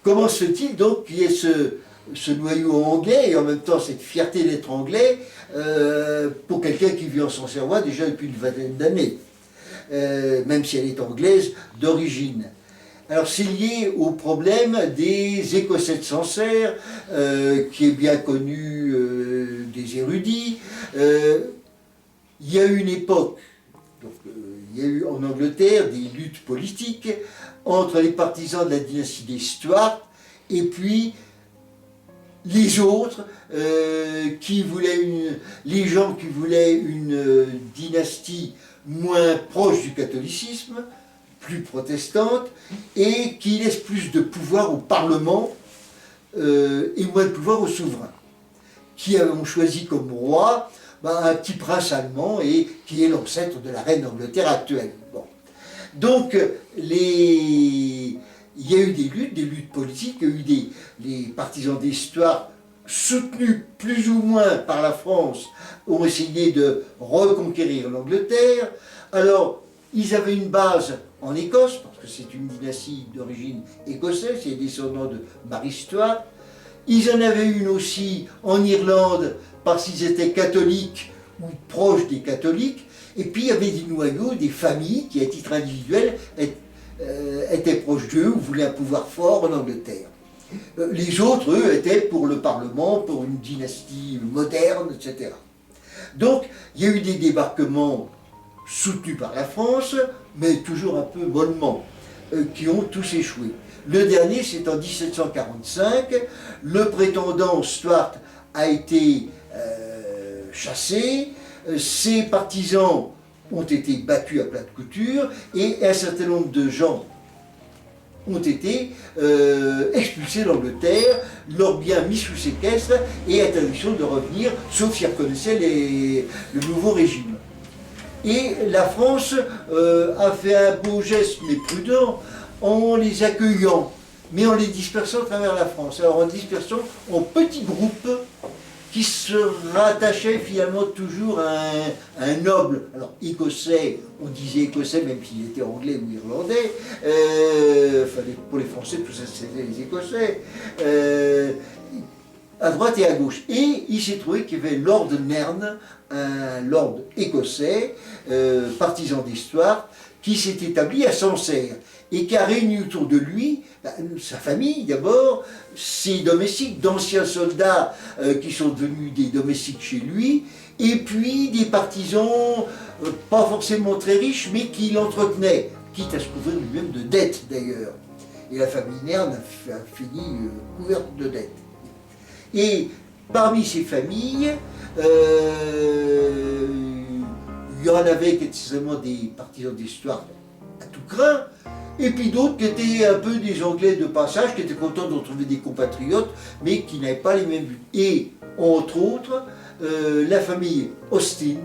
comment se fait-il donc qu'il y ait ce noyau anglais et en même temps cette fierté d'être anglais pour quelqu'un qui vit en Sancerrois déjà depuis une vingtaine d'années, même si elle est anglaise d'origine. Alors c'est lié au problème des Écossais de Sancerre, qui est bien connu des érudits. Il y a eu une époque, donc, il y a eu en Angleterre des luttes politiques entre les partisans de la dynastie des Stuarts et puis les autres, les gens qui voulaient une dynastie moins proche du catholicisme, plus protestante, et qui laisse plus de pouvoir au Parlement et moins de pouvoir au souverain, qui ont choisi comme roi un petit prince allemand et qui est l'ancêtre de la reine d'Angleterre actuelle. Bon. Donc, il y a eu des luttes politiques, il y a eu les partisans des Stuarts, soutenus plus ou moins par la France, ont essayé de reconquérir l'Angleterre. Alors, ils avaient une base en Écosse, parce que c'est une dynastie d'origine écossaise, c'est les descendants de Marie Stuart. Ils en avaient une aussi en Irlande, parce qu'ils étaient catholiques ou proches des catholiques. Et puis il y avait des noyaux, des familles qui, à titre individuel, étaient proches d'eux ou voulaient un pouvoir fort en Angleterre. Les autres, eux, étaient pour le Parlement, pour une dynastie moderne, etc. Donc il y a eu des débarquements soutenus par la France, mais toujours un peu mollement, qui ont tous échoué. Le dernier, c'est en 1745, le prétendant Stuart a été chassé, ses partisans ont été battus à plat de couture, et un certain nombre de gens ont été expulsés d'Angleterre, leurs biens mis sous séquestre et interdiction de revenir, sauf s'ils reconnaissaient le nouveau régime. Et la France a fait un beau geste, mais prudent, en les accueillant, mais en les dispersant à travers la France. Alors en dispersant en petits groupes qui se rattachaient finalement toujours à un noble, alors écossais, on disait écossais même s'il était anglais ou irlandais, pour les Français tout ça c'était les Écossais, à droite et à gauche. Et il s'est trouvé qu'il y avait Lord Nairn, un lord écossais, partisan des Stuarts, qui s'est établi à Sancerre et qui a réuni autour de lui sa famille d'abord, ses domestiques, d'anciens soldats qui sont devenus des domestiques chez lui, et puis des partisans pas forcément très riches, mais qui l'entretenaient, quitte à se couvrir lui-même de dettes d'ailleurs. Et la famille Nairn a fini couverte de dettes. Et parmi ces familles, il y en avait qui étaient seulement des partisans des Stuarts à tout craint, et puis d'autres qui étaient un peu des Anglais de passage, qui étaient contents de retrouver des compatriotes, mais qui n'avaient pas les mêmes buts. Et, entre autres, la famille Austin,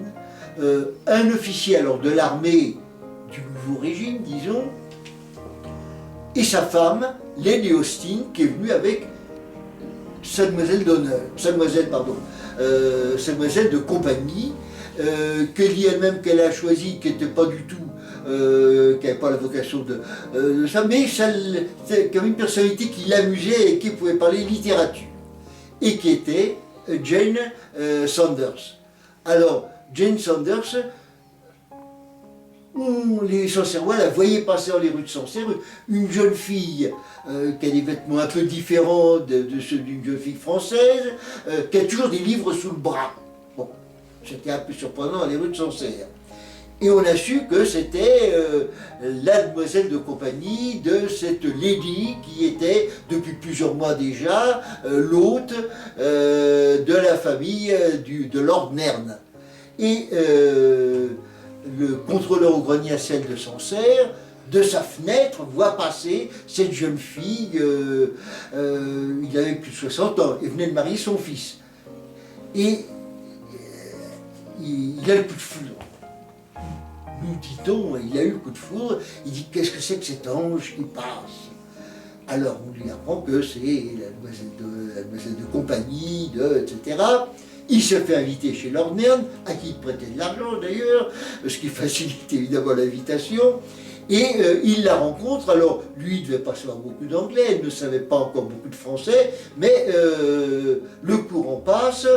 un officier alors de l'armée du nouveau régime, disons, et sa femme, Lady Austin, qui est venue avec sa demoiselle de compagnie, qu'elle dit elle-même qu'elle a choisi, qui n'était pas du tout, qui n'avait pas la vocation de ça, mais c'est comme une personnalité qui l'amusait et qui pouvait parler littérature, et qui était Jane Saunders. Alors, Jane Saunders, les Sancerrois la voyaient passer dans les rues de Sancerre, une jeune fille qui a des vêtements un peu différents de ceux d'une jeune fille française, qui a toujours des livres sous le bras. Bon, c'était un peu surprenant dans les rues de Sancerre. Et on a su que c'était la demoiselle de compagnie de cette lady qui était, depuis plusieurs mois déjà, l'hôte de la famille de Lord Nairn. Et le contrôleur au grenier à sel de Sancerre, de sa fenêtre, voit passer cette jeune fille, il avait plus de 60 ans, et venait de marier son fils. Et il a le coup de foudre. Nous dit-on, il a eu le coup de foudre, il dit qu'est-ce que c'est que cet ange qui passe? Alors on lui apprend que c'est la demoiselle de compagnie, etc. Il se fait inviter chez Lord Nairn, à qui il prêtait de l'argent d'ailleurs, ce qui facilite évidemment l'invitation. Et il la rencontre, alors lui il ne devait pas savoir beaucoup d'anglais, elle ne savait pas encore beaucoup de français, mais le courant passe,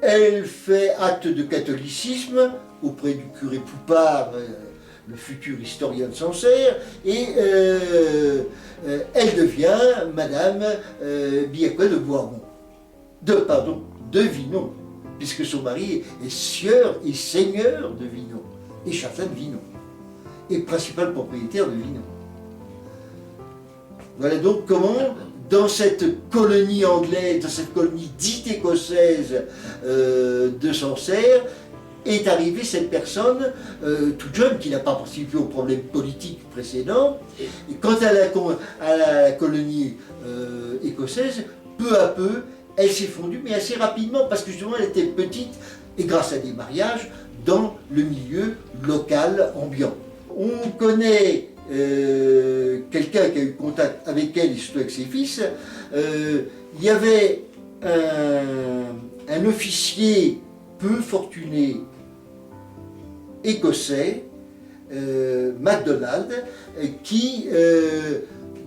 elle fait acte de catholicisme auprès du curé Poupard, le futur historien de Sancerre, et elle devient Madame Biacquet de Boiron, de Vinon, puisque son mari est sieur et seigneur de Vinon, et châtelain de Vinon, et principal propriétaire de Vinon. Voilà donc comment, dans cette colonie anglaise, dans cette colonie dite écossaise de Sancerre, est arrivée cette personne, toute jeune, qui n'a pas participé aux problèmes politiques précédents. Et quant à la colonie écossaise, peu à peu, elle s'est fondue, mais assez rapidement, parce que justement elle était petite, et grâce à des mariages, dans le milieu local ambiant. On connaît quelqu'un qui a eu contact avec elle, et surtout avec ses fils. Il y avait un officier peu fortuné écossais, MacDonald, qui,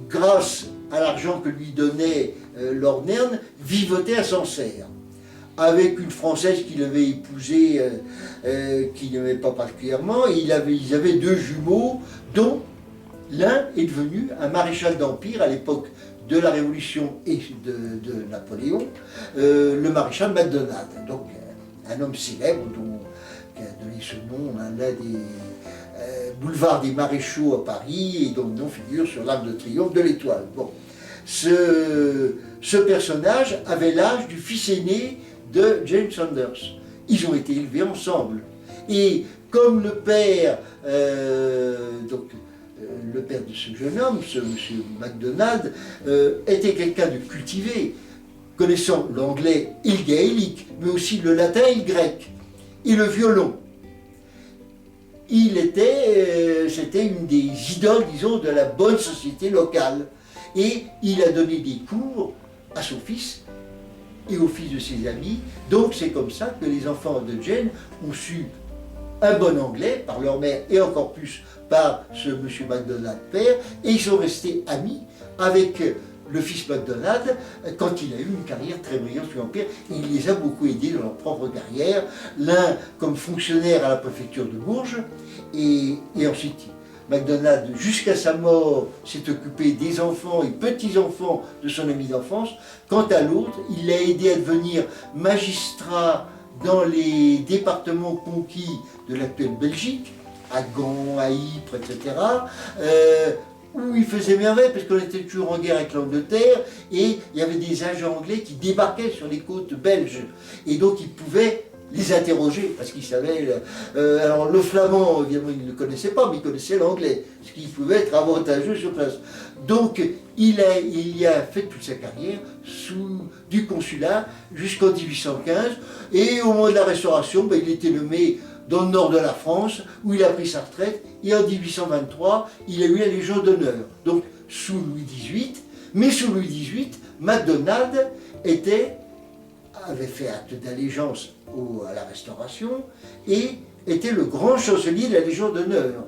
grâce à l'argent que lui donnait Lord Nairn, vivotait à Sancerre, avec une Française qu'il avait épousée, qu'il n'aimait pas particulièrement. Et ils avaient deux jumeaux, dont l'un est devenu un maréchal d'Empire à l'époque de la Révolution et de Napoléon, le maréchal MacDonald. Donc un homme célèbre qui a donné ce nom à l'un des boulevards des maréchaux à Paris, et dont le nom figure sur l'arc de triomphe de l'Étoile. Bon. Ce personnage avait l'âge du fils aîné de James Saunders. Ils ont été élevés ensemble. Et comme le père, le père de ce jeune homme, ce monsieur MacDonald, était quelqu'un de cultivé, connaissant l'anglais et le gaélique, mais aussi le latin et le grec, et le violon. C'était une des idoles, disons, de la bonne société locale. Et il a donné des cours à son fils et aux fils de ses amis. Donc c'est comme ça que les enfants de Jane ont su un bon anglais par leur mère, et encore plus par ce monsieur MacDonald père, et ils sont restés amis avec le fils MacDonald quand il a eu une carrière très brillante sur l'Empire, et il les a beaucoup aidés dans leur propre carrière, l'un comme fonctionnaire à la préfecture de Bourges, et ensuite MacDonald, jusqu'à sa mort, s'est occupé des enfants et petits-enfants de son ami d'enfance. Quant à l'autre, il l'a aidé à devenir magistrat dans les départements conquis de l'actuelle Belgique, à Gand, à Ypres, etc., où il faisait merveille, parce qu'on était toujours en guerre avec l'Angleterre, et il y avait des agents anglais qui débarquaient sur les côtes belges, et donc il pouvait les interroger, parce qu'il savait... alors le flamand, évidemment, il ne le connaissait pas, mais il connaissait l'anglais, ce qui pouvait être avantageux sur place. Donc il y a fait toute sa carrière du consulat jusqu'en 1815, et au moment de la Restauration, il était nommé dans le nord de la France, où il a pris sa retraite, et en 1823, il a eu la Légion d'honneur, donc sous Louis XVIII, mais sous Louis XVIII, MacDonald avait fait acte d'allégeance à la Restauration, et était le grand chancelier de la Légion d'honneur.